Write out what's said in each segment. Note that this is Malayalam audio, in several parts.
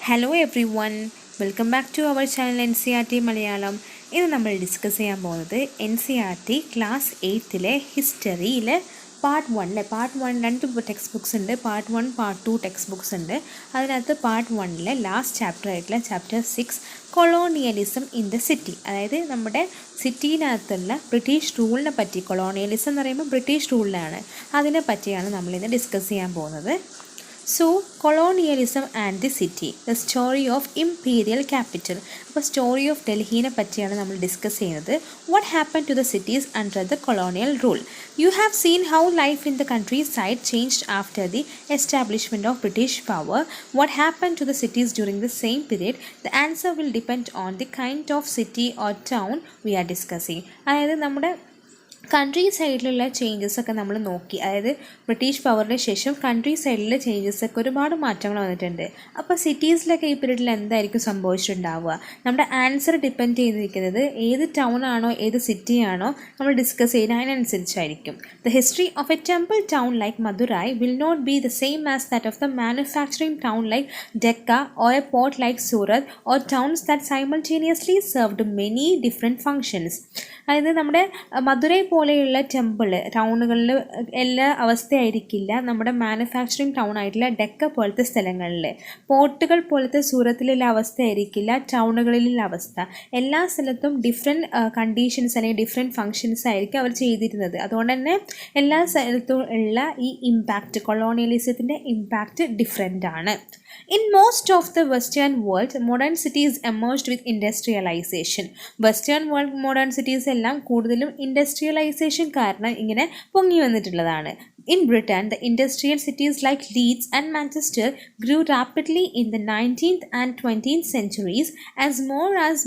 Hello everyone, welcome back to our channel N C R T Malayalam. ഇന്ന് നമ്മൾ ഡിസ്കസ് ചെയ്യാൻ പോകുന്നത് N C R T class 8 ഹിസ്റ്ററിയിലെ പാർട്ട് വൺ രണ്ട് ടെക്സ്റ്റ് ബുക്സ് ഉണ്ട്. പാർട്ട് 1 പാർട്ട് 2 ടെക്സ്റ്റ് ബുക്സ് ഉണ്ട്. അതിനകത്ത് പാർട്ട് 1 ലാസ്റ്റ് ചാപ്റ്റർ ആയിട്ടുള്ള chapter 6 colonialism in the city, അതായത് നമ്മുടെ സിറ്റിയിനകത്തുള്ള ബ്രിട്ടീഷ് റൂളിനെ പറ്റി. കൊളോണിയലിസം എന്ന് പറയുമ്പോൾ ബ്രിട്ടീഷ് റൂളിലാണ്, അതിനെ പറ്റിയാണ് നമ്മളിന്ന് ഡിസ്കസ് ചെയ്യാൻ പോകുന്നത്. So, colonialism and the city, the story of imperial capital. അപ്പോൾ സ്റ്റോറി ഓഫ് ഡൽഹിനെ പറ്റിയാണ് നമ്മൾ ഡിസ്കസ് ചെയ്യുന്നത്. What happened to the cities under the colonial rule? You have seen how life in the countryside changed after the establishment of British power. What happened to the cities during the same period? The answer will depend on the kind of city or town we are discussing. അതായത് നമ്മുടെ കൺട്രി സൈഡിലുള്ള ചേഞ്ചസൊക്കെ നമ്മൾ നോക്കി. അതായത് ബ്രിട്ടീഷ് പവറിന് ശേഷം കൺട്രി സൈഡിലെ ചേഞ്ചസൊക്കെ ഒരുപാട് മാറ്റങ്ങൾ വന്നിട്ടുണ്ട്. അപ്പോൾ സിറ്റീസിലൊക്കെ ഈ പീരീഡിൽ എന്തായിരിക്കും സംഭവിച്ചിട്ടുണ്ടാവുക? നമ്മുടെ ആൻസർ ഡിപ്പെൻഡ് ചെയ്തിരിക്കുന്നത് ഏത് ടൗൺ ആണോ ഏത് സിറ്റി ആണോ നമ്മൾ ഡിസ്കസ് ചെയ്യുന്നത് അതിനനുസരിച്ചായിരിക്കും. The history of a temple town like Madurai will not be the same as that of the manufacturing town like Dhaka or a port like Surat or towns that simultaneously served many different functions. അതായത് നമ്മുടെ മധുരൈ പോലെയുള്ള ടെമ്പിൾ ടൗണുകളിൽ എല്ലാ അവസ്ഥയായിരിക്കില്ല നമ്മുടെ മാനുഫാക്ചറിങ് ടൗൺ ആയിട്ടുള്ള ഡെക്ക പോലത്തെ സ്ഥലങ്ങളിൽ. പോർട്ടുകൾ പോലത്തെ സൂറത്തിലുള്ള അവസ്ഥയായിരിക്കില്ല ടൗണുകളിലുള്ള അവസ്ഥ. എല്ലാ സ്ഥലത്തും ഡിഫറെൻറ്റ് കണ്ടീഷൻസ് അല്ലെങ്കിൽ ഡിഫറെൻറ്റ് ഫങ്ഷൻസ് ആയിരിക്കും അവർ ചെയ്തിരുന്നത്. അതുകൊണ്ട് തന്നെ എല്ലാ സ്ഥലത്തും ഉള്ള ഈ ഇമ്പാക്റ്റ്, കൊളോണിയലിസത്തിൻ്റെ ഇമ്പാക്റ്റ് ഡിഫറെൻ്റ് ആണ്. In most of the Western world, modern cities emerged with industrialization. Western world modern cities എല്ലാം കൂടുതലും ഇൻഡസ്ട്രിയലൈസേഷൻ കാരണം ഇങ്ങനെ പൊങ്ങി വന്നിട്ടുള്ളതാണ്. In Britain, the industrial cities like Leeds and Manchester grew rapidly in the 19th and 20th centuries as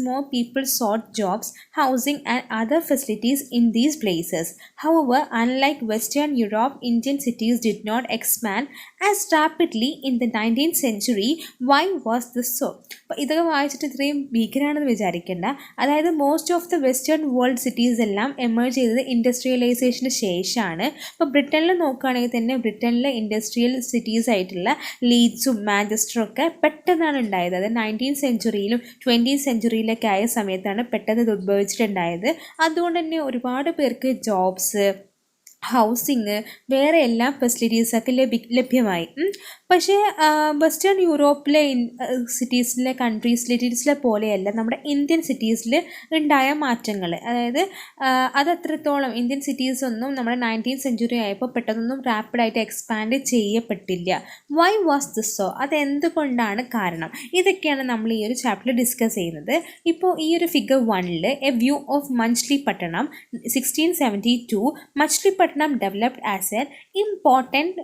more people sought jobs, housing and other facilities in these places. However, unlike Western Europe, Indian cities did not expand as rapidly in the 19th century. Why was this so? അപ്പോൾ ഇതൊക്കെ വായിച്ചിട്ട് ഇത്രയും ഭീകരമാണെന്ന് വിചാരിക്കേണ്ട. അതായത് most of the western world cities എല്ലാം എമേർജ് ചെയ്തത് ഇൻഡസ്ട്രിയലൈസേഷന് ശേഷമാണ്. അപ്പോൾ ബ്രിട്ടനിൽ നോക്കുകയാണെങ്കിൽ തന്നെ ബ്രിട്ടനിലെ ഇൻഡസ്ട്രിയൽ സിറ്റീസ് ആയിട്ടുള്ള ലീഡ്സും മാഞ്ചസ്റ്ററും ഒക്കെ പെട്ടെന്നാണ് ഉണ്ടായത്. അത് 19th സെഞ്ച്വറിയിലും 20th സെഞ്ച്വറിയിലൊക്കെ ആയ സമയത്താണ് പെട്ടെന്ന് ഇത് ഉദ്ഭവിച്ചിട്ടുണ്ടായത്. അതുകൊണ്ട് തന്നെ ഒരുപാട് പേർക്ക് ജോബ്സ്, ഹൗസിങ്, വേറെ എല്ലാ ഫെസിലിറ്റീസൊക്കെ ലഭ്യമായി. പക്ഷേ വെസ്റ്റേൺ യൂറോപ്പിലെ സിറ്റീസിലെ സിറ്റീസിലെ പോലെയല്ല നമ്മുടെ ഇന്ത്യൻ സിറ്റീസിൽ ഉണ്ടായ മാറ്റങ്ങൾ. അതായത് അതത്രത്തോളം ഇന്ത്യൻ സിറ്റീസ് ഒന്നും നമ്മുടെ 19th സെഞ്ച്വറി ആയപ്പോൾ പെട്ടെന്നൊന്നും റാപ്പിഡായിട്ട് എക്സ്പാൻഡ് ചെയ്യപ്പെട്ടില്ല. Why was this so? അതെന്തുകൊണ്ടാണ് കാരണം? ഇതൊക്കെയാണ് നമ്മൾ ഈ ഒരു ചാപ്റ്ററിൽ ഡിസ്കസ് ചെയ്യുന്നത്. ഇപ്പോൾ ഈ ഒരു figure 1 a view of Machilipatnam 1672. Machilipatnam developed as an important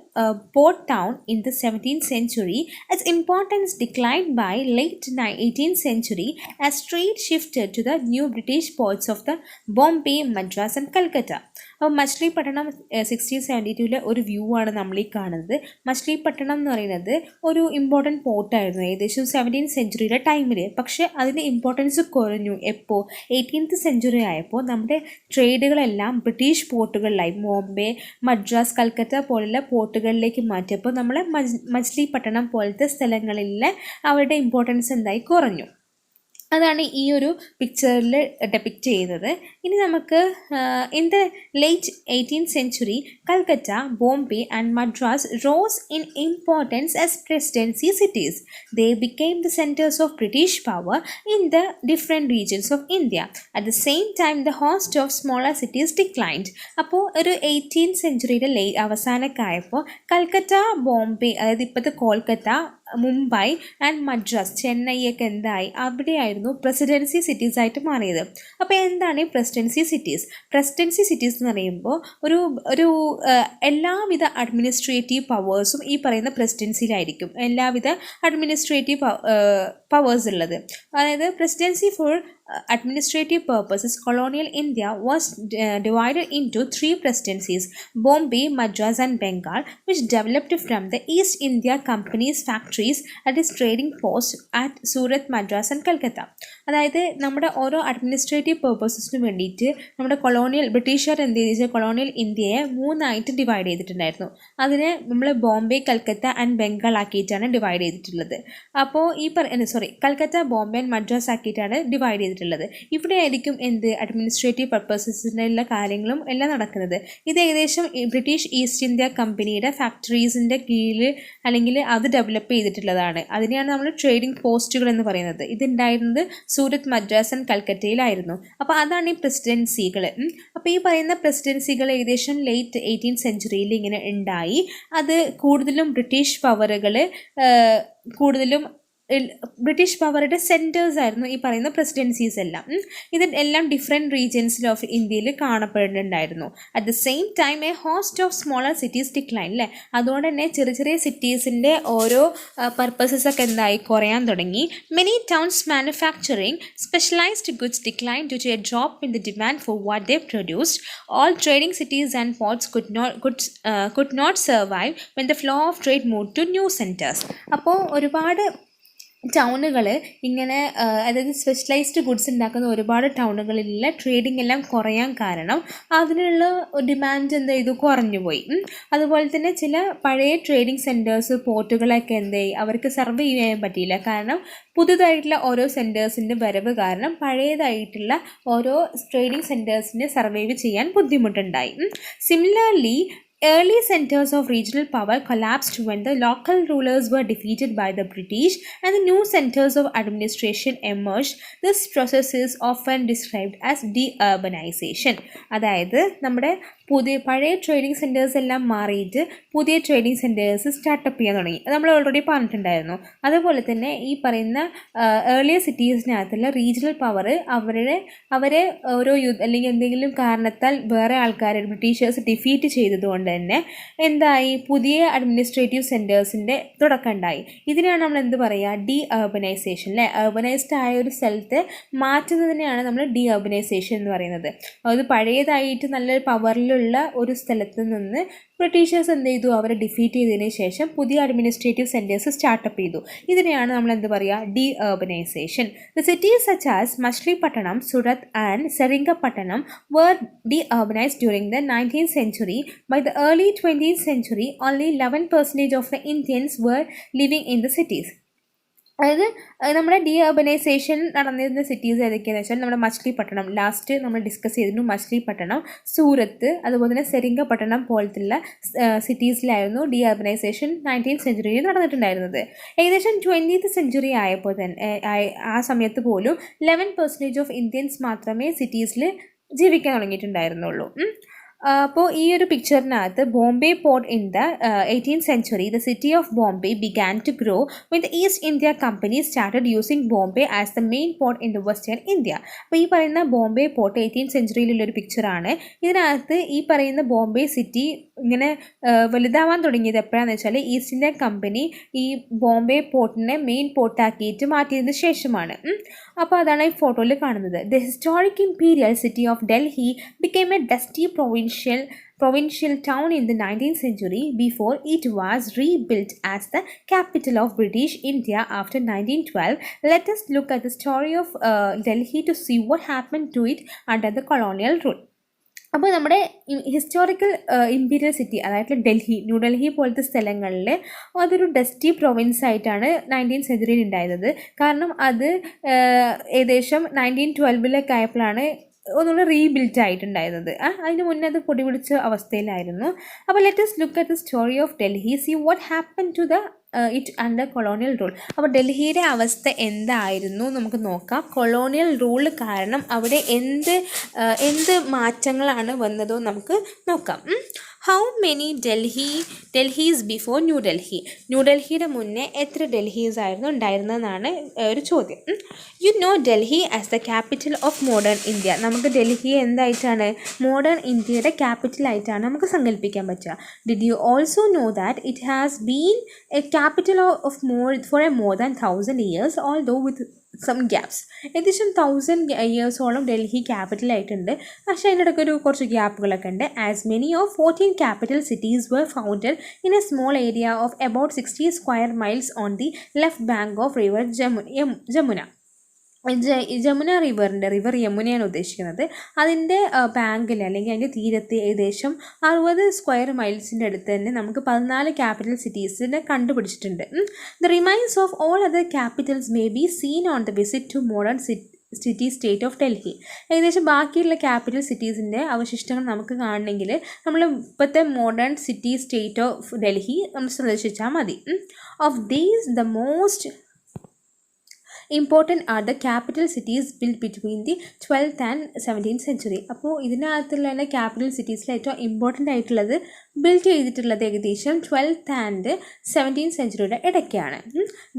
port town in the 17th century. Its importance declined by late 18th century as trade shifted to the new British ports of the Bombay, Madras and Calcutta. അപ്പോൾ മച്ലിപട്ടണം 1672 ഒരു വ്യൂ ആണ് നമ്മൾ ഈ കാണുന്നത്. മച്ലിപട്ടണം എന്ന് പറയുന്നത് ഒരു ഇമ്പോർട്ടൻറ്റ് പോർട്ടായിരുന്നു ഏകദേശം 17th സെഞ്ച്വറിയുടെ ടൈമിൽ. പക്ഷേ അതിൻ്റെ ഇമ്പോർട്ടൻസ് കുറഞ്ഞു. എപ്പോൾ 18th സെഞ്ച്വറി ആയപ്പോൾ നമ്മുടെ ട്രേഡുകളെല്ലാം ബ്രിട്ടീഷ് പോർട്ടുകളിലായി ബോംബെ, മദ്രാസ്, കൽക്കത്ത പോലുള്ള പോർട്ടുകളിലേക്ക് മാറ്റിയപ്പോൾ നമ്മളെ മച്ലിപട്ടണം പോലത്തെ സ്ഥലങ്ങളിലെ അവരുടെ ഇമ്പോർട്ടൻസ് എന്തായി കുറഞ്ഞു. അതാണ് ഈ ഒരു പിക്ചറിൽ ഡെപ്പിക്റ്റ് ചെയ്യുന്നത്. ഇനി നമുക്ക് in the late 18th century, Calcutta, Bombay and Madras rose in importance as presidency cities. They became the centres of British power in the different regions of India. At the same time the host of smaller cities declined. അപ്പോൾ ഒരു 18th സെഞ്ച്വറിയുടെ അവസാനമൊക്കെ ആയപ്പോൾ കൽക്കത്ത, ബോംബെ, അതായത് ഇപ്പോഴത്തെ കോൽക്കത്ത, മുംബൈ ആൻഡ് മദ്രാസ്, ചെന്നൈയൊക്കെ എന്തായി അവിടെയായിരുന്നു പ്രസിഡൻസി സിറ്റീസ് ആയിട്ട് മാറിയത്. അപ്പോൾ എന്താണ് ഈ പ്രസിഡൻസി സിറ്റീസ്? പ്രസിഡൻസി സിറ്റീസ് എന്ന് പറയുമ്പോൾ ഒരു എല്ലാവിധ അഡ്മിനിസ്ട്രേറ്റീവ് പവേഴ്സും ഈ പറയുന്ന പ്രസിഡൻസിയിലായിരിക്കും. എല്ലാവിധ അഡ്മിനിസ്ട്രേറ്റീവ് പവേഴ്സ് ഉള്ളത്. അതായത് presidency for administrative purposes, colonial India was divided into three presidencies: Bombay, Madras, and Bengal, which developed from the East India Company's factories at its trading posts at Surat, Madras, and Calcutta. അതായത് നമ്മുടെ ഓരോ അഡ്മിനിസ്ട്രേറ്റീവ് പേർപ്പസസിന് വേണ്ടിയിട്ട് നമ്മുടെ ബ്രിട്ടീഷുകാർ എന്ത് ചെയ്തു, കൊളോണിയൽ ഇന്ത്യയെ മൂന്നായിട്ട് ഡിവൈഡ് ചെയ്തിട്ടുണ്ടായിരുന്നു. അതിനെ നമ്മൾ ബോംബെ, കൽക്കത്ത ആൻഡ് ബംഗാൾ ആക്കിയിട്ടാണ് ഡിവൈഡ് ചെയ്തിട്ടുള്ളത്. അപ്പോൾ കൽക്കത്ത, ബോംബെ ആൻഡ് മദ്രാസ് ആക്കിയിട്ടാണ് ഡിവൈഡ് ചെയ്തിട്ടുള്ളത്. ഇവിടെ ആയിരിക്കും അഡ്മിനിസ്ട്രേറ്റീവ് പർപ്പസസിനുള്ള കാര്യങ്ങളും എല്ലാം നടക്കുന്നത്. ഇത് ഏകദേശം ബ്രിട്ടീഷ് ഈസ്റ്റ് ഇന്ത്യ കമ്പനിയുടെ ഫാക്ടറീസിൻ്റെ കീഴിൽ അല്ലെങ്കിൽ അത് ഡെവലപ്പ് ചെയ്തിട്ടുള്ളതാണ്. അതിനെയാണ് നമ്മൾ ട്രേഡിംഗ് പോസ്റ്റുകൾ എന്ന് പറയുന്നത്. ഇതുണ്ടായിരുന്നത് സൂരത്ത്, മദ്രാസ് ആൻഡ് കൽക്കറ്റയിലായിരുന്നു. അപ്പോൾ അതാണ് ഈ പ്രസിഡൻസികൾ. അപ്പോൾ ഈ പറയുന്ന പ്രസിഡൻസികൾ ഏകദേശം ലേറ്റ് 18th സെഞ്ച്വറിയിൽ ഇങ്ങനെ ഉണ്ടായി. അത് കൂടുതലും ബ്രിട്ടീഷ് പവറുടെ സെൻറ്റേഴ്സ് ആയിരുന്നു ഈ പറയുന്ന പ്രസിഡൻസീസ് എല്ലാം. ഇത് എല്ലാം ഡിഫറെൻറ്റ് റീജിയൻസിൽ ഓഫ് ഇന്ത്യയിൽ കാണപ്പെടുന്നുണ്ടായിരുന്നു. At the same time a host of smaller cities decline അല്ലേ. അതുകൊണ്ട് തന്നെ ചെറിയ ചെറിയ സിറ്റീസിൻ്റെ ഓരോ പർപ്പസസ് ഒക്കെ എന്തായി കുറയാൻ തുടങ്ങി. Many towns manufacturing specialised goods decline due to a drop in the demand for what they produced. All trading cities and ports could not survive when the flow of trade moved to new centers. അപ്പോൾ ഒരുപാട് ടൗണുകൾ ഇങ്ങനെ അതായത് സ്പെഷ്യലൈസ്ഡ് ഗുഡ്സ് ഉണ്ടാക്കുന്ന ഒരുപാട് ടൗണുകളിലുള്ള ട്രേഡിംഗ് എല്ലാം കുറയാൻ കാരണം അതിനുള്ള ഡിമാൻഡ് എന്ത് ചെയ്തു, കുറഞ്ഞുപോയി. അതുപോലെ തന്നെ ചില പഴയ ട്രേഡിംഗ് സെൻറ്റേഴ്സ്, പോർട്ടുകളൊക്കെ അവർക്ക് സർവൈവ് ചെയ്യാൻ പറ്റിയില്ല. കാരണം പുതുതായിട്ടുള്ള ഓരോ സെൻറ്റേഴ്സിൻ്റെ വരവ് കാരണം പഴയതായിട്ടുള്ള ഓരോ ട്രേഡിംഗ് സെൻറ്റേഴ്സിന് സർവൈവ് ചെയ്യാൻ ബുദ്ധിമുട്ടുണ്ടായി. Similarly early centers of regional power collapsed when the local rulers were defeated by the British and the new centers of administration emerged. This process is often described as deurbanization. അതായത് നമ്മുടെ പഴയ ട്രേഡിംഗ് സെൻറ്റേഴ്സ് എല്ലാം മാറിയിട്ട് പുതിയ ട്രേഡിംഗ് സെൻറ്റേഴ്സ് സ്റ്റാർട്ടപ്പ് ചെയ്യാൻ തുടങ്ങി. അത് നമ്മൾ ഓൾറെഡി പറഞ്ഞിട്ടുണ്ടായിരുന്നു. അതുപോലെ തന്നെ ഈ പറയുന്ന ഏർലിയർ സിറ്റീസിനകത്തുള്ള റീജിയണൽ പവർ അവരെ ഓരോ അല്ലെങ്കിൽ എന്തെങ്കിലും കാരണത്താൽ വേറെ ആൾക്കാരെ ബ്രിട്ടീഷേഴ്സ് ഡിഫീറ്റ് ചെയ്തതുകൊണ്ട് തന്നെ എന്തായി, പുതിയ അഡ്മിനിസ്ട്രേറ്റീവ് സെൻറ്റേഴ്സിൻ്റെ തുടക്കം ഉണ്ടായി. ഇതിനാണ് നമ്മൾ എന്ത് പറയുക, ഡീഅർബനൈസേഷൻ അല്ലേ. അർബനൈസ്ഡ് ആയ ഒരു സ്ഥലത്ത് മാറ്റുന്നതിനെയാണ് നമ്മൾ ഡീഅർബനൈസേഷൻ എന്ന് പറയുന്നത്. അത് പഴയതായിട്ട് നല്ലൊരു പവറിലുള്ള ഒരു സ്ഥലത്ത് നിന്ന് ബ്രിട്ടീഷേഴ്സ് എന്ത് ചെയ്തു, അവരെ ഡിഫീറ്റ് ചെയ്തതിന് ശേഷം പുതിയ അഡ്മിനിസ്ട്രേറ്റീവ് സെൻറ്റേഴ്സ് സ്റ്റാർട്ടപ്പ് ചെയ്തു. ഇതിനെയാണ് നമ്മൾ എന്ത് പറയുക, deurbanisation. The cities such as Machilipatnam, Surat and Seringapatam were deurbanized during the 19th century. By the early 20th century, only 11% of the Indians were living in the cities. അതായത് നമ്മുടെ ഡീഅർബനൈസേഷൻ നടന്നിരുന്ന സിറ്റീസ് ഏതൊക്കെയാണെന്ന് വെച്ചാൽ നമ്മുടെ മച്ലിപട്ടണം, ലാസ്റ്റ് നമ്മൾ ഡിസ്കസ് ചെയ്തിരുന്നു. മച്ലിപട്ടണം, സൂറത്ത്, അതുപോലെ തന്നെ സെറിംഗപട്ടണം പോലത്തുള്ള സിറ്റീസിലായിരുന്നു ഡീഅർബനൈസേഷൻ 19th സെഞ്ച്വറിയിൽ നടന്നിട്ടുണ്ടായിരുന്നത്. ഏകദേശം 20th സെഞ്ച്വറി ആയപ്പോൾ തന്നെ ആ സമയത്ത് പോലും 11% ഓഫ് ഇന്ത്യൻസ് മാത്രമേ സിറ്റീസിൽ ജീവിക്കാൻ തുടങ്ങിയിട്ടുണ്ടായിരുന്നുള്ളൂ. അപ്പോൾ ഈ ഒരു പിക്ചറിനകത്ത് Bombay port in the 18th century, the city of Bombay began to grow when the East India Company started using Bombay as the main port in the Western India. അപ്പോൾ ഈ പറയുന്ന ബോംബെ പോർട്ട് 18th സെഞ്ച്വറിയിലുള്ളൊരു പിക്ചറാണ്. ഇതിനകത്ത് ഈ പറയുന്ന ബോംബെ സിറ്റി ഇങ്ങനെ വലുതാവാൻ തുടങ്ങിയത് എപ്പോഴാണെന്ന് വെച്ചാൽ ഈസ്റ്റ് ഇന്ത്യ കമ്പനി ഈ ബോംബെ പോർട്ടിനെ മെയിൻ പോർട്ടാക്കിയിട്ട് മാറ്റിയതിന് ശേഷമാണ്. അപ്പോൾ അതാണ് ഈ ഫോട്ടോയിൽ കാണുന്നത്. The historic imperial city of Delhi became a dusty provincial town in the 19th century before it was rebuilt as the capital of British India after 1912. Let us look at the story of Delhi to see what happened to it under the colonial rule. അപ്പോൾ നമ്മുടെ ഹിസ്റ്റോറിക്കൽ ഇമ്പീരിയൽ സിറ്റി അതായത് ന്യൂഡൽഹി പോലത്തെ സ്ഥലങ്ങളിൽ അതൊരു ഡസ്റ്റി പ്രൊവിൻസ് ആയിട്ടാണ് 19th സെഞ്ച്വറിയിൽ ഉണ്ടായിരുന്നത്. കാരണം അത് ഏകദേശം 1912 ആയപ്പോഴാണ് ഒന്നുകൂടെ റീബിൽറ്റ് ആയിട്ടുണ്ടായിരുന്നത്. അതിന് മുന്നേ അത് പൊടി പിടിച്ച അവസ്ഥയിലായിരുന്നു. അപ്പോൾ let us look at the story of Delhi, see what happened to it under colonial rule. അപ്പോൾ ഡൽഹിയുടെ അവസ്ഥ എന്തായിരുന്നു നമുക്ക് നോക്കാം. കൊളോണിയൽ റൂൾ കാരണം അവിടെ എന്ത് മാറ്റങ്ങളാണ് വന്നതോ നമുക്ക് നോക്കാം. ഹൗ മെനി ഡൽഹീസ് ബിഫോർ ന്യൂഡൽഹിയുടെ മുന്നേ എത്ര ഡൽഹീസ് ആയിരുന്നു ഉണ്ടായിരുന്നതെന്നാണ് ഒരു ചോദ്യം. Delhi as the capital of modern India. നമുക്ക് ഡൽഹിയെ എന്തായിട്ടാണ് മോഡേൺ ഇന്ത്യയുടെ ക്യാപിറ്റലായിട്ടാണ് നമുക്ക് സങ്കല്പിക്കാൻ പറ്റുക. Did you also know that it has been a capital of for a more than 1000 years, although with some gaps. ഏകദേശം 1000 yearsോളം ഡൽഹി ക്യാപിറ്റലായിട്ടുണ്ട്, പക്ഷേ അതിൻ്റെ ഇടയ്ക്ക് കുറച്ച് ഗ്യാപ്പുകളൊക്കെ ഉണ്ട്. As many of 14 capital cities were founded in a small area of about 60 square miles on the left bank of river Jamuna. Jamuna river യമുനയാണ് ഉദ്ദേശിക്കുന്നത്. അതിൻ്റെ ബാങ്കിൽ അല്ലെങ്കിൽ അതിൻ്റെ തീരത്ത് ഏകദേശം 60 സ്ക്വയർ മൈൽസിൻ്റെ അടുത്ത് തന്നെ നമുക്ക് 14 ക്യാപിറ്റൽ സിറ്റീസിനെ കണ്ടുപിടിച്ചിട്ടുണ്ട്. The remains of all other capitals may be seen on the visit to modern city state of Delhi. ഏകദേശം ബാക്കിയുള്ള ക്യാപിറ്റൽ സിറ്റീസിൻ്റെ അവശിഷ്ടങ്ങൾ നമുക്ക് കാണണമെങ്കിൽ നമ്മൾ ഇപ്പോഴത്തെ modern city state of Delhi നമ്മൾ സന്ദർശിച്ചാൽ മതി. Of these the most important are the capital cities build between the 12th and 17th century. അപ്പോൾ ഇതിനകത്തുള്ള തന്നെ ക്യാപിറ്റൽ സിറ്റീസിൽ ഏറ്റവും ഇമ്പോർട്ടൻ്റ് ആയിട്ടുള്ളത് ബിൽഡ് ചെയ്തിട്ടുള്ളത് ഏകദേശം 12th and 17th centuryയുടെ ഇടയ്ക്കാണ്.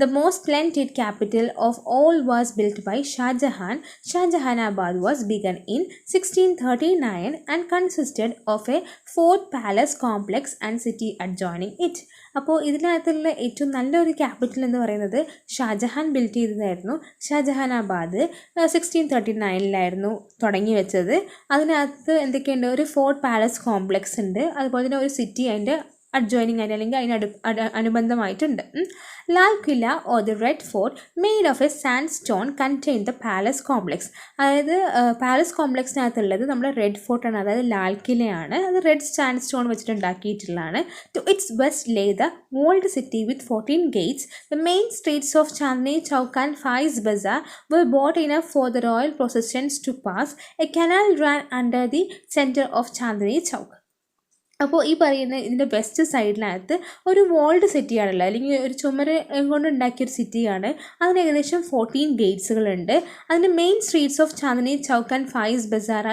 The most splendid capital of all was build by Shah Jahan. Shahjahanabad was begun in 1639 and consisted of a fort palace complex and city adjoining it. അപ്പോൾ ഇതിനകത്തുള്ള ഏറ്റവും നല്ലൊരു ക്യാപിറ്റൽ എന്ന് പറയുന്നത് ഷാജഹാൻ ബിൽഡ് ചെയ്തതായിരുന്നു. ഷാജഹാനാബാദ് 1639 തുടങ്ങി വെച്ചത്. അതിനകത്ത് എന്തൊക്കെയുണ്ട്, ഒരു ഫോർട്ട് പാലസ് കോംപ്ലക്സ് ഉണ്ട്, അതുപോലെ തന്നെ ഒരു സിറ്റി അതിൻ്റെ അഡ്ജോയിനിങ് ആയിട്ട് അല്ലെങ്കിൽ അനുബന്ധമായിട്ടുണ്ട്. Lal Qila or the red fort made of a sandstone contain the palace complex. അതായത് പാലസ് കോംപ്ലക്സിനകത്തുള്ളത് നമ്മുടെ റെഡ് ഫോർട്ടാണ്, അതായത് ലാൽ കിലയാണ്. അത് റെഡ് സാൻഡ് സ്റ്റോൺ വെച്ചിട്ട് ഉണ്ടാക്കിയിട്ടുള്ളതാണ്. To its west lay the walled city with 14 gates. The main streets of Chandni Chowk and Faiz Bazaar were broad enough for the royal processions to pass. A canal ran under the center of Chandni Chowk. അപ്പോൾ ഈ പറയുന്ന ഇതിൻ്റെ വെസ്റ്റ് സൈഡിനകത്ത് ഒരു വോൾഡ് സിറ്റിയാണല്ലോ, അല്ലെങ്കിൽ ഒരു ചുമര് കൊണ്ട് ഉണ്ടാക്കിയൊരു സിറ്റിയാണ്. അതിന് ഏകദേശം 14 ഗേറ്റ്സുകളുണ്ട്. അതിൻ്റെ main streets of Chandni Chowk and Faiz Bazaar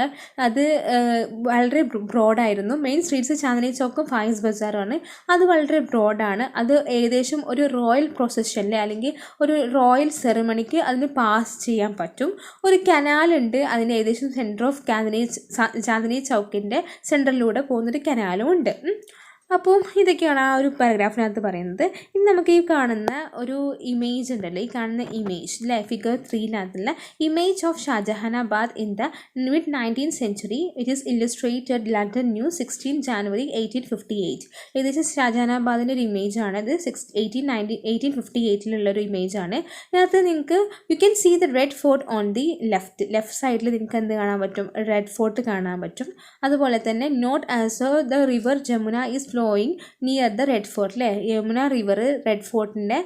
അത് വളരെ ബ്രോഡായിരുന്നു. മെയിൻ സ്ട്രീറ്റ്സ് ചാന്ദിനി ചൗക്കും ഫായിസ് ബസാറുമാണ്. അത് വളരെ ബ്രോഡാണ്. അത് ഏകദേശം ഒരു റോയൽ പ്രൊസഷനിൽ അല്ലെങ്കിൽ ഒരു റോയൽ സെറിമണിക്ക് അതിന് പാസ് ചെയ്യാൻ പറ്റും. ഒരു കനാലുണ്ട്, അതിന് ഏകദേശം സെൻറ്റർ ഓഫ് ചാന്ദിനി ചൗക്കിൻ്റെ സെൻറ്ററിലൂടെ പോകുന്നൊരു കനാൽ ഉണ്ട്. അപ്പോൾ ഇതൊക്കെയാണ് ആ ഒരു പാരഗ്രാഫിനകത്ത് പറയുന്നത്. ഇനി നമുക്ക് ഈ കാണുന്ന ഒരു ഇമേജ് ഉണ്ടല്ലോ, ഈ കാണുന്ന ഇമേജ് അല്ലേ, figure 3 image of Shahjahanabad in the mid 19th century. It is illustrated London news 16 January 1858. ഏകദേശം ഷാജഹാനാബാദിൻ്റെ ഒരു ഇമേജാണ് ഇത്. 1858 ഒരു ഇമേജാണ്. ഇതിനകത്ത് നിങ്ങൾക്ക് you can see the red fort on the left സൈഡിൽ നിങ്ങൾക്ക് എന്ത് കാണാൻ പറ്റും, റെഡ് ഫോർട്ട് കാണാൻ പറ്റും. അതുപോലെ തന്നെ note as the river Jamuna is flowing near the red fort അല്ലേ, യമുന റിവർ റെഡ് ഫോർട്ടിൻ്റെ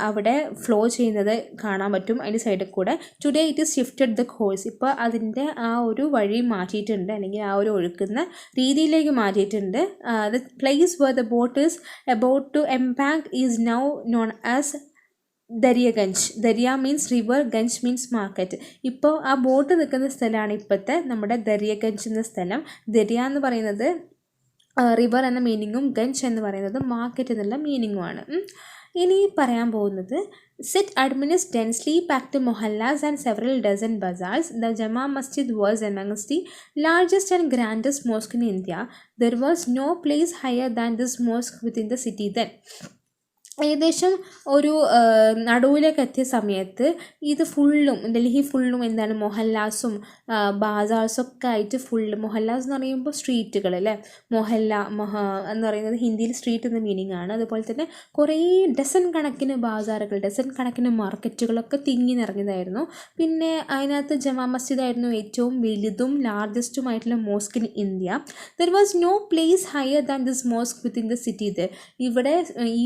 അവിടെ ഫ്ലോ ചെയ്യുന്നത് കാണാൻ പറ്റും അതിൻ്റെ സൈഡിൽ കൂടെ. Today it is shifted the course. ഇപ്പോൾ അതിൻ്റെ ആ ഒരു വഴി മാറ്റിയിട്ടുണ്ട്, അല്ലെങ്കിൽ ആ ഒരു ഒഴുക്കുന്ന രീതിയിലേക്ക് മാറ്റിയിട്ടുണ്ട്. The place where the boat is about to embark is now known as Daryaganj. Dariya means river, ganj means market. ഇപ്പോൾ ആ ബോട്ട് നിൽക്കുന്ന സ്ഥലമാണ് ഇപ്പോഴത്തെ നമ്മുടെ ദരിയഗഞ്ച് എന്ന സ്ഥലം. ദരിയ എന്ന് പറയുന്നത് റിവർ എന്ന മീനിങ്ങും ഗഞ്ച് എന്ന് പറയുന്നത് മാർക്കറ്റ് എന്നുള്ള മീനിങ്ങുമാണ്. ഇനി പറയാൻ പോകുന്നത് Sit administered densely packed mohallas and several dozen bazaars. The Jama Masjid was amongst the largest and grandest mosque in India. There was no place higher than this mosque within the city then. ഏകദേശം ഒരു നടുവിലേക്ക് എത്തിയ സമയത്ത് ഇത് ഫുള്ളും ഡൽഹി ഫുള്ളും എന്താണ് മൊഹല്ലാസും ബാസാർസൊക്കെ ആയിട്ട് ഫുള്ള്. മൊഹല്ലാസ് എന്ന് പറയുമ്പോൾ സ്ട്രീറ്റുകൾ അല്ലേ, എന്ന് പറയുന്നത് ഹിന്ദിയിൽ സ്ട്രീറ്റ് എന്ന മീനിങ് ആണ്. അതുപോലെ തന്നെ കുറേ ഡസൻ കണക്കിന് ബാസാറുകൾ, ഡസൻ കണക്കിന് മാർക്കറ്റുകളൊക്കെ തിങ്ങി നിറഞ്ഞതായിരുന്നു. പിന്നെ അതിനകത്ത് ജമാ മസ്ജിദ് ആയിരുന്നു ഏറ്റവും വലുതും ലാർജസ്റ്റുമായിട്ടുള്ള mosque in India. There was no place higher than this mosque within the city. ഇവിടെ ഈ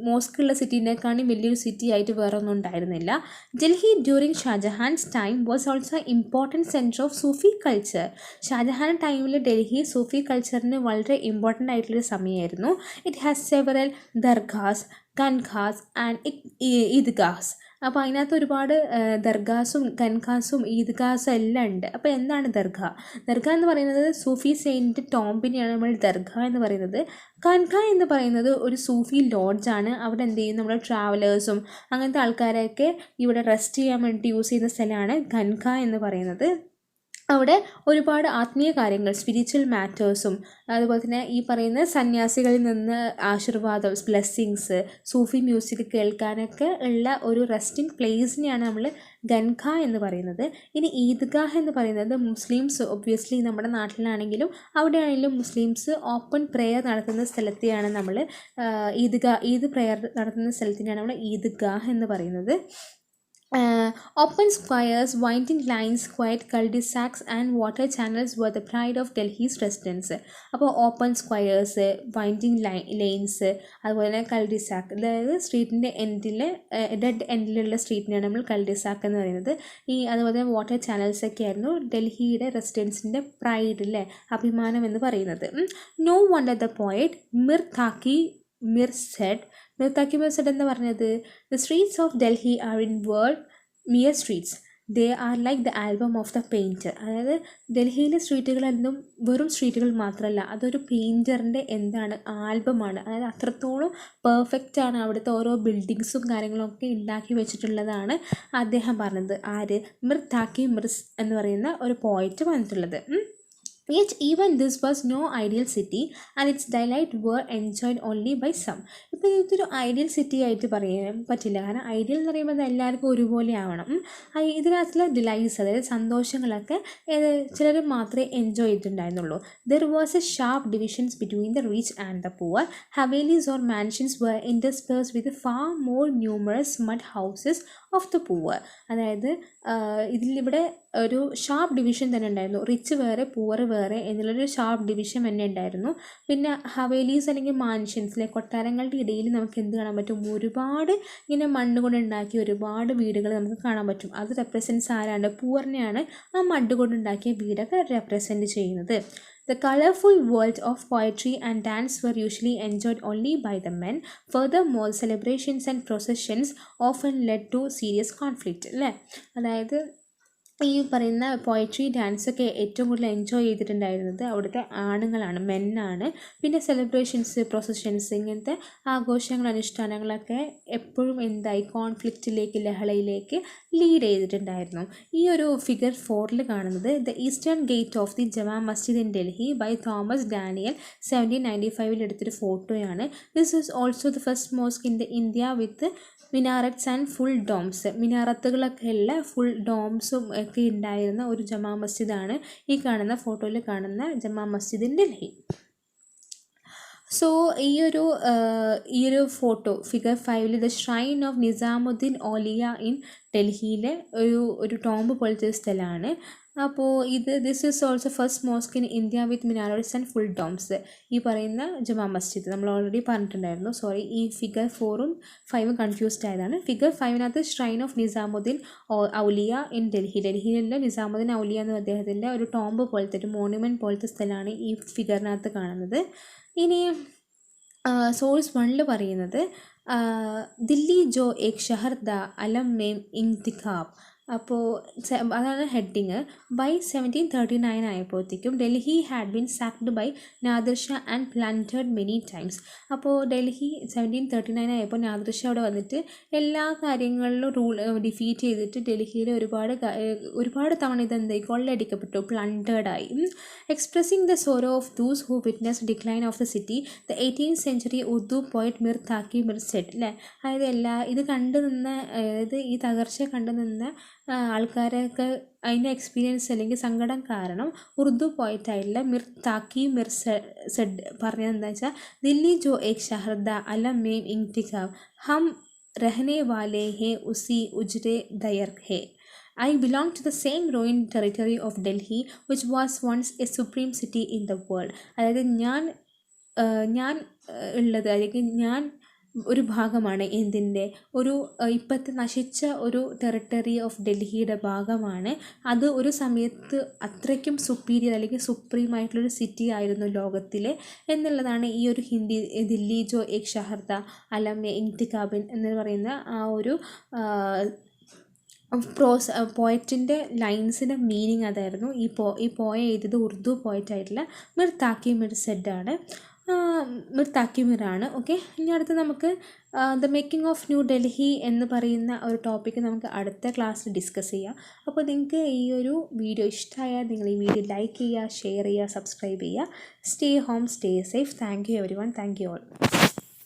മോസ്ക് ഉള്ള സിറ്റീനേക്കാളും വലിയൊരു സിറ്റി ആയിട്ട് വേറെ ഒന്നും ഉണ്ടായിരുന്നില്ല. Delhi during Shahjahan's time was also important centre of Sufi culture. Shahjahan ടൈമിൽ ഡൽഹി സൂഫി കൾച്ചറിന് വളരെ ഇമ്പോർട്ടൻ്റ് ആയിട്ടുള്ളൊരു സമയമായിരുന്നു. It has several dargahs, khanqahs and Idgahs. അപ്പോൾ അതിനകത്ത് ഒരുപാട് ദർഗാസും ഖൻഖാസും ഈദ്ഗാസും എല്ലാം ഉണ്ട്. അപ്പോൾ എന്താണ് ദർഗ? ദർഗ എന്ന് പറയുന്നത് സൂഫി സെയിൻറ്റ് ടോംബിനെയാണ് നമ്മൾ ദർഗ എന്ന് പറയുന്നത്. ഖൻഖ എന്ന് പറയുന്നത് ഒരു സൂഫി ലോഡ്ജാണ്. അവിടെ എന്ത് ചെയ്യും, നമ്മൾ ട്രാവലേഴ്സും അങ്ങനത്തെ ആൾക്കാരൊക്കെ ഇവിടെ റെസ്റ്റ് ചെയ്യാൻ വേണ്ടി യൂസ് ചെയ്യുന്ന സ്ഥലമാണ് ഖൻഖ എന്ന് പറയുന്നത്. അവിടെ ഒരുപാട് ആത്മീയ കാര്യങ്ങൾ, സ്പിരിച്വൽ മാറ്റേഴ്സും അതുപോലെ തന്നെ ഈ പറയുന്ന സന്യാസികളിൽ നിന്ന് ആശീർവാദം, ബ്ലെസ്സിങ്സ്, സൂഫി മ്യൂസിക് കേൾക്കാനൊക്കെ ഉള്ള ഒരു റെസ്റ്റിംഗ് പ്ലേസിനെയാണ് നമ്മൾ ഖൻഖ എന്ന് പറയുന്നത്. ഇനി ഈദ്ഗാഹ് എന്ന് പറയുന്നത് മുസ്ലിംസ്, ഒബ്വിയസ്ലി നമ്മുടെ നാട്ടിലാണെങ്കിലും അവിടെയാണെങ്കിലും മുസ്ലിംസ് ഓപ്പൺ പ്രെയർ നടത്തുന്ന സ്ഥലത്തെയാണ് നമ്മൾ ഈദ് പ്രെയർ നടത്തുന്ന സ്ഥലത്തിനെയാണ് നമ്മൾ ഈദ്ഗാഹ് എന്ന് പറയുന്നത്. Open squares, winding lines, quiet cul-de-sacs and water channels were the pride of Delhi's residents. അപ്പോൾ ഓപ്പൺ സ്ക്വയേഴ്സ്, വൈൻഡിങ് ലൈൻസ്, അതുപോലെ തന്നെ കൾഡിസാക്ക്, അതായത് സ്ട്രീറ്റിൻ്റെ എൻഡിൽ, ഡെഡ് എൻഡിലുള്ള സ്ട്രീറ്റിനാണ് നമ്മൾ കൾഡിസാക്ക് എന്ന് പറയുന്നത്. അതുപോലെ തന്നെ വാട്ടർ ചാനൽസൊക്കെ ആയിരുന്നു ഡൽഹിയുടെ റെസിഡൻസിൻ്റെ പ്രൈഡ്, അല്ലേ, അഭിമാനം എന്ന് പറയുന്നത്. No wonder the poet Mir said എന്ന് പറഞ്ഞത്, the streets of Delhi are in world mere streets, they are like the album of the painter. അതായത് ഡൽഹിയിലെ സ്ട്രീറ്റുകളെന്നും വെറും സ്ട്രീറ്റുകൾ മാത്രമല്ല, അതൊരു പെയിൻറ്ററിൻ്റെ ആൽബമാണ്. അതായത് അത്രത്തോളം പെർഫെക്റ്റ് ആണ് അവിടുത്തെ ഓരോ ബിൽഡിങ്സും കാര്യങ്ങളൊക്കെ ഉണ്ടാക്കി വെച്ചിട്ടുള്ളതാണ് അദ്ദേഹം പറഞ്ഞത്. ആര്? മിർസ് എന്ന് പറയുന്ന ഒരു പോയറ്റ് പറഞ്ഞിട്ടുള്ളത്. Yet even this was no ideal city and its delight were enjoyed only by some. ഇപ്പോൾ ഇതൊരു ഐഡിയൽ സിറ്റി ആയിട്ട് പറയാൻ പറ്റില്ല, കാരണം ഐഡിയൽ എന്ന് പറയുമ്പോൾ അത് എല്ലാവർക്കും ഒരുപോലെ ആവണം. ഇതിനകത്തുള്ള ഡിലൈറ്റ്സ്, അതായത് സന്തോഷങ്ങളൊക്കെ ചിലർ മാത്രമേ എൻജോയ് ചെയ്തിട്ടുണ്ടായിരുന്നുള്ളൂ. There was a sharp divisions between the rich and the poor. Havelis or mansions were interspersed with far more numerous mud houses of the poor. അതായത് ഇതിലിവിടെ ഒരു ഷാർപ്പ് ഡിവിഷൻ തന്നെ ഉണ്ടായിരുന്നു. റിച്ച് വേറെ പുവർ വേറെ എന്നുള്ളൊരു ഷാർപ്പ് ഡിവിഷൻ തന്നെ ഉണ്ടായിരുന്നു. പിന്നെ ഹവേലീസ് അല്ലെങ്കിൽ മാൻഷൻസിലെ കൊട്ടാരങ്ങളുടെ ഇടയിൽ നമുക്ക് എന്ത് കാണാൻ പറ്റും? ഒരുപാട് ഇങ്ങനെ മണ്ണ് കൊണ്ടുണ്ടാക്കിയ ഒരുപാട് വീടുകൾ നമുക്ക് കാണാൻ പറ്റും. അത് റെപ്രസെൻറ്റ്സ് ആരാണ്? പുവറിനെയാണ് ആ മണ്ണ് കൊണ്ടുണ്ടാക്കിയ വീടൊക്കെ റെപ്രസെൻറ്റ് ചെയ്യുന്നത്. The colorful world of poetry and dance were usually enjoyed only by the men. Furthermore, celebrations and processions often led to serious conflict. അല്ലേ? അതായത് ഈ പറയുന്ന പോയട്രി ഡാൻസൊക്കെ ഏറ്റവും കൂടുതൽ എൻജോയ് ചെയ്തിട്ടുണ്ടായിരുന്നത് അവിടുത്തെ ആണുങ്ങളാണ്, മെന്നാണ്. പിന്നെ സെലിബ്രേഷൻസ്, പ്രൊസഷൻസ്, ഇങ്ങനത്തെ ആഘോഷങ്ങൾ, അനുഷ്ഠാനങ്ങളൊക്കെ എപ്പോഴും എന്തായി? കോൺഫ്ലിക്റ്റിലേക്ക്, ലഹളയിലേക്ക് ലീഡ് ചെയ്തിട്ടുണ്ടായിരുന്നു. ഈ ഒരു ഫിഗർ 4 കാണുന്നത് the eastern gate of the Jama Masjid in Delhi by Thomas Daniell 1795 എടുത്തൊരു ഫോട്ടോയാണ്. This is also the first mosque in the India with minarets and full domes. മിനാറത്തുകളൊക്കെ ഉള്ള ഫുൾ ഡോംസും ഒക്കെ ഉണ്ടായിരുന്ന ഒരു ജമാ മസ്ജിദാണ് ഈ കാണുന്ന ഫോട്ടോയിൽ കാണുന്ന ജമാ മസ്ജിദ് ഇൻ ഡൽഹി. സോ ഈ ഒരു photo figure 5 the shrine of Nizamuddin Auliya in ഡൽഹിയിലെ ഒരു ടോംബ് പോലത്തെ സ്ഥലമാണ്. അപ്പോൾ this is also first mosque in India with minarets and full domes. ഈ പറയുന്ന ജമാ മസ്ജിദ് നമ്മൾ ഓൾറെഡി പറഞ്ഞിട്ടുണ്ടായിരുന്നു. സോറി, ഈ ഫിഗർ 4ഉം 5ഉം കൺഫ്യൂസ്ഡ് ആയതാണ്. Figure 5 shrine of Nizamuddin Auliya in Delhi. ഡൽഹിയിലുള്ള നിസാമുദ്ദീൻ ഔലിയ എന്ന അദ്ദേഹത്തിൻ്റെ ഒരു ടോംബ് പോലത്തെ, ഒരു മോണുമെൻറ്റ് പോലത്തെ സ്ഥലമാണ് ഈ ഫിഗറിനകത്ത് കാണുന്നത്. ഇനി സോഴ്സ് 1 പറയുന്നത് ദില്ലി ജോ ഏക് ഷഹർ ദ അലം മേം ഇൻതിഖാബ്. അപ്പോൾ അതാണ് ഹെഡിങ്. ബൈ 1739 ആയപ്പോഴത്തേക്കും Delhi had been sacked by Nadir Shah and plundered many times. അപ്പോൾ ഡൽഹി 1739 ആയപ്പോൾ നാദിർ ഷാ അവിടെ വന്നിട്ട് എല്ലാ കാര്യങ്ങളിലും ഡിഫീറ്റ് ചെയ്തിട്ട് ഡൽഹിയിൽ ഒരുപാട് തവണ ഇതെന്തായി? കൊള്ളയടിക്കപ്പെട്ടു, പ്ലണ്ടേർഡായി. Expressing the sorrow of those who witness decline of the city, the 18th century Urdu poet Mir Taqi Mir said. അല്ലേ? അതായത് ഇത് കണ്ടു നിന്ന, അതായത് ഈ തകർച്ച കണ്ടു നിന്ന ആൾക്കാരൊക്കെ അതിൻ്റെ എക്സ്പീരിയൻസ് അല്ലെങ്കിൽ സങ്കടം കാരണം ഉറുദു പോയിട്ടായിട്ടുള്ള മിർ താക്കി മിർ സെഡ് പറഞ്ഞത് എന്താ വെച്ചാൽ, ദില്ലി ജോ ഏക് ഷഹർ ദ അലം മേം ഇൻതിഖാബ് ഹം रहने वाले हैं उसी उजरे दयर है. I belong to the same ruined territory of Delhi which was once a supreme city in the world. അതായത് ഞാൻ ഉള്ളത്, അല്ലെങ്കിൽ ഞാൻ ഒരു ഭാഗമാണ് എന്തിൻ്റെ ഒരു ഇപ്പോഴത്തെ നശിച്ച ഒരു ടെറിട്ടറി ഓഫ് ഡൽഹിയുടെ ഭാഗമാണ്. അത് ഒരു സമയത്ത് അത്രയ്ക്കും സുപ്പീരിയർ അല്ലെങ്കിൽ സുപ്രീം ആയിട്ടുള്ളൊരു സിറ്റി ആയിരുന്നു ലോകത്തിലെ എന്നുള്ളതാണ് ഈ ഒരു ഹിന്ദി ദില്ലി ജോ ഏക് ഷഹർ ദ അലം ഇൻതിഖാബിൻ എന്ന് പറയുന്ന ആ ഒരു പോയറ്റിൻ്റെ ലൈൻസിൻ്റെ മീനിങ് അതായിരുന്നു. ഈ പോയ എഴുതിയത് ഉറുദു പോയറ്റായിട്ടുള്ള മിർ താക്കി മിർ സെഡാണ്. മിർ താക്കി മിറാണ്. ഓക്കെ, ഇനി അടുത്ത് നമുക്ക് the making of new Delhi എന്ന് പറയുന്ന ഒരു ടോപ്പിക്ക് നമുക്ക് അടുത്ത ക്ലാസ്സിൽ ഡിസ്കസ് ചെയ്യാം. അപ്പോൾ നിങ്ങൾക്ക് ഈ ഒരു വീഡിയോ ഇഷ്ടമായാൽ നിങ്ങൾ ഈ വീഡിയോ ലൈക്ക് ചെയ്യുക, ഷെയർ ചെയ്യുക, സബ്സ്ക്രൈബ് ചെയ്യുക. Stay home, stay safe. Thank you every one. Thank you all.